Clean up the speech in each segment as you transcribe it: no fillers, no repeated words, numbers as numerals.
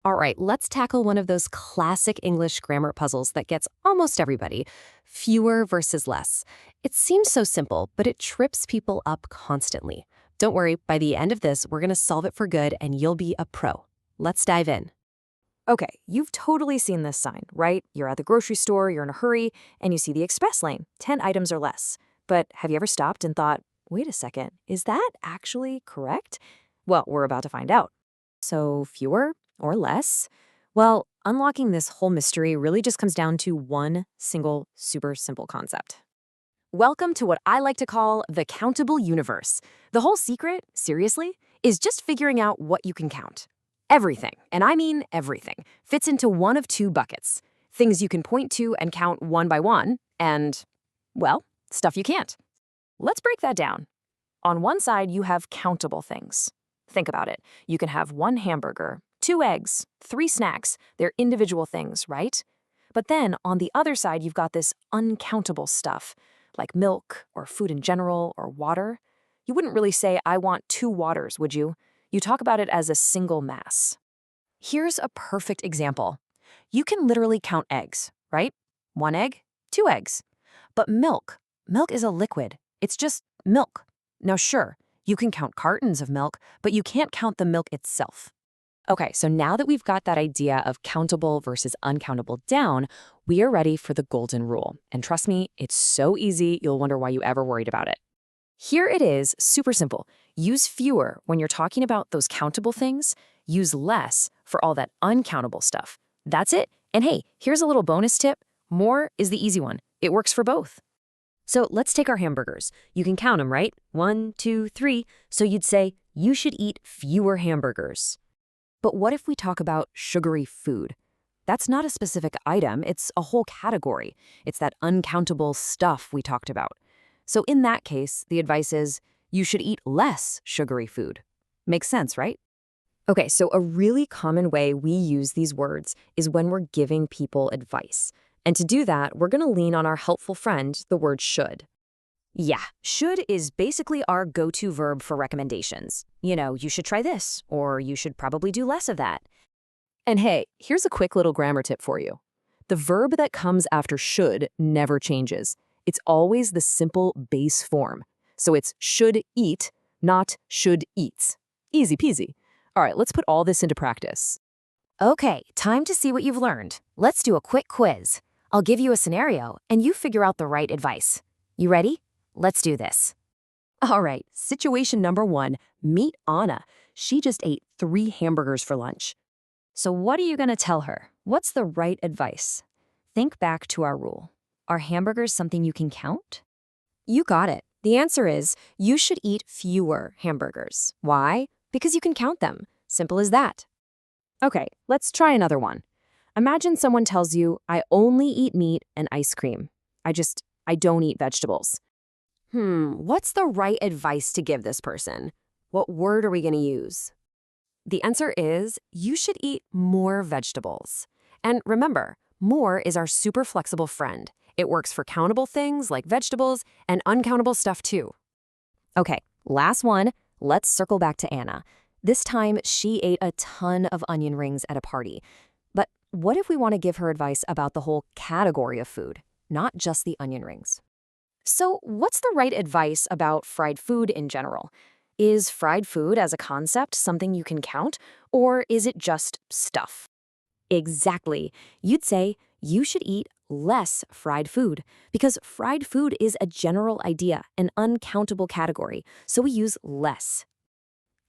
All right, let's tackle one of those classic English grammar puzzles that gets almost everybody. Fewer versus less. It seems so simple, but it trips people up constantly. Don't worry, by the end of this, we're going to solve it for good and you'll be a pro. Let's dive in. Okay, you've totally seen this sign, right? You're at the grocery store, you're in a hurry, and you see the express lane, 10 items or less. But have you ever stopped and thought, wait a second, is that actually correct? Well, we're about to find out. So, fewer or less? Well, unlocking this whole mystery really just comes down to one single, super simple concept. Welcome to what I like to call the countable universe. The whole secret, seriously, is just figuring out what you can count. Everything, and I mean everything, fits into one of two buckets. Things you can point to and count one by one, and, well, stuff you can't. Let's break that down. On one side, you have countable things. Think about it. You can have one hamburger, 2 eggs, 3 snacks. They're individual things, right? But then, on the other side, you've got this uncountable stuff, like milk or food in general or water. You wouldn't really say, I want 2 waters, would you? You talk about it as a single mass. Here's a perfect example. You can literally count eggs, right? 1 egg, 2 eggs. But milk is a liquid. It's just milk. Now sure, you can count cartons of milk, but you can't count the milk itself. Okay, so now that we've got that idea of countable versus uncountable down, we are ready for the golden rule. And trust me, it's so easy, you'll wonder why you ever worried about it. Here it is, super simple. Use fewer when you're talking about those countable things. Use less for all that uncountable stuff. That's it. And hey, here's a little bonus tip. More is the easy one. It works for both. So let's take our hamburgers. You can count them, right? 1, 2, 3. So you'd say, you should eat fewer hamburgers. But what if we talk about sugary food? That's not a specific item, it's a whole category. It's that uncountable stuff we talked about. So in that case, the advice is, you should eat less sugary food. Makes sense, right? Okay, so a really common way we use these words is when we're giving people advice. And to do that, we're going to lean on our helpful friend, the word should. Yeah, should is basically our go-to verb for recommendations. You know, you should try this, or you should probably do less of that. And hey, here's a quick little grammar tip for you. The verb that comes after should never changes. It's always the simple base form. So it's should eat, not should eats. Easy peasy. All right, let's put all this into practice. Okay, time to see what you've learned. Let's do a quick quiz. I'll give you a scenario, and you figure out the right advice. You ready? Let's do this. All right, situation number 1, meet Anna. She just ate 3 hamburgers for lunch. So what are you going to tell her? What's the right advice? Think back to our rule. Are hamburgers something you can count? You got it. The answer is, you should eat fewer hamburgers. Why? Because you can count them. Simple as that. Okay, let's try another one. Imagine someone tells you, I only eat meat and ice cream. I don't eat vegetables. What's the right advice to give this person? What word are we going to use? The answer is, you should eat more vegetables. And remember, more is our super flexible friend. It works for countable things like vegetables and uncountable stuff too. Okay, last one. Let's circle back to Anna. This time, she ate a ton of onion rings at a party. But what if we want to give her advice about the whole category of food, not just the onion rings? So what's the right advice about fried food in general? Is fried food as a concept something you can count, or is it just stuff? Exactly. You'd say you should eat less fried food because fried food is a general idea, an uncountable category, so we use less.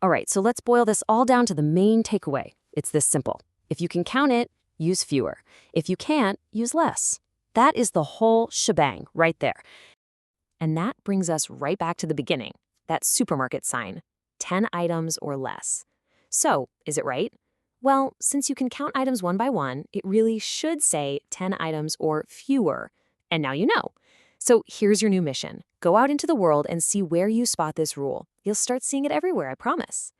All right, so let's boil this all down to the main takeaway. It's this simple. If you can count it, use fewer. If you can't, use less. That is the whole shebang right there. And that brings us right back to the beginning, that supermarket sign, 10 items or less. So, is it right? Well, since you can count items one by one, it really should say 10 items or fewer. And now you know. So here's your new mission. Go out into the world and see where you spot this rule. You'll start seeing it everywhere, I promise.